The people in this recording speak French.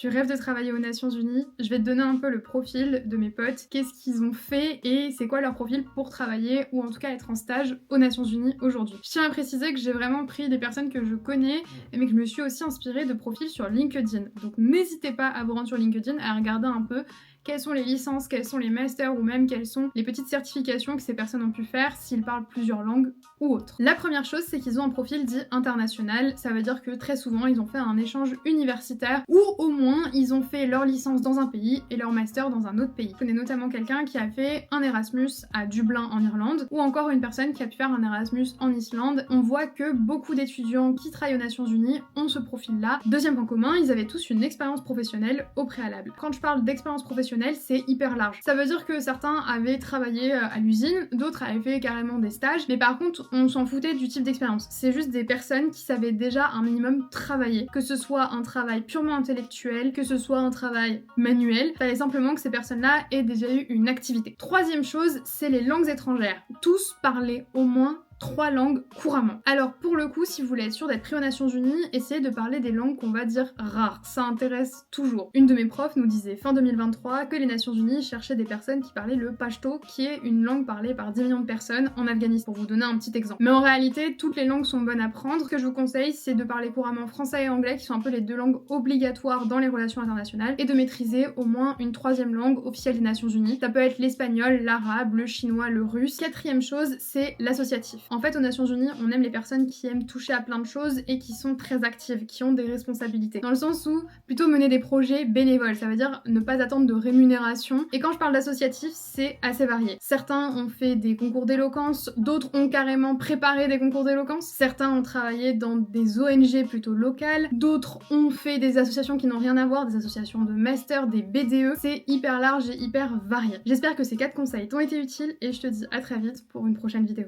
Tu rêves de travailler aux Nations Unies? Je vais te donner un peu le profil de mes potes, qu'est-ce qu'ils ont fait et c'est quoi leur profil pour travailler ou en tout cas être en stage aux Nations Unies aujourd'hui. Je tiens à préciser que j'ai vraiment pris des personnes que je connais, mais que je me suis aussi inspirée de profils sur LinkedIn. Donc n'hésitez pas à vous rendre sur LinkedIn, à regarder un peu quelles sont les licences, quels sont les masters ou même quelles sont les petites certifications que ces personnes ont pu faire s'ils parlent plusieurs langues ou autres. La première chose, c'est qu'ils ont un profil dit international, ça veut dire que très souvent ils ont fait un échange universitaire ou au moins ils ont fait leur licence dans un pays et leur master dans un autre pays. Je connais notamment quelqu'un qui a fait un Erasmus à Dublin en Irlande ou encore une personne qui a pu faire un Erasmus en Islande. On voit que beaucoup d'étudiants qui travaillent aux Nations Unies ont ce profil-là. Deuxième point commun, ils avaient tous une expérience professionnelle au préalable. Quand je parle d'expérience professionnelle, c'est hyper large. Ça veut dire que certains avaient travaillé à l'usine, d'autres avaient fait carrément des stages, mais par contre, on s'en foutait du type d'expérience. C'est juste des personnes qui savaient déjà un minimum travailler, que ce soit un travail purement intellectuel, que ce soit un travail manuel. Fallait simplement que ces personnes-là aient déjà eu une activité. Troisième chose, c'est les langues étrangères. Tous parlaient au moins 3 langues couramment. Alors pour le coup, si vous voulez être sûr d'être pris aux Nations Unies, essayez de parler des langues qu'on va dire rares. Ça intéresse toujours. Une de mes profs nous disait fin 2023 que les Nations Unies cherchaient des personnes qui parlaient le pashto, qui est une langue parlée par 10 millions de personnes en Afghanistan, pour vous donner un petit exemple. Mais en réalité, toutes les langues sont bonnes à prendre. Ce que je vous conseille, c'est de parler couramment français et anglais, qui sont un peu les deux langues obligatoires dans les relations internationales, et de maîtriser au moins une troisième langue officielle des Nations Unies. Ça peut être l'espagnol, l'arabe, le chinois, le russe. Quatrième chose, c'est l'associatif. En fait, aux Nations Unies, on aime les personnes qui aiment toucher à plein de choses et qui sont très actives, qui ont des responsabilités. Dans le sens où, plutôt mener des projets bénévoles, ça veut dire ne pas attendre de rémunération. Et quand je parle d'associatif, c'est assez varié. Certains ont fait des concours d'éloquence, d'autres ont carrément préparé des concours d'éloquence, certains ont travaillé dans des ONG plutôt locales, d'autres ont fait des associations qui n'ont rien à voir, des associations de master, des BDE. C'est hyper large et hyper varié. J'espère que ces 4 conseils t'ont été utiles et je te dis à très vite pour une prochaine vidéo.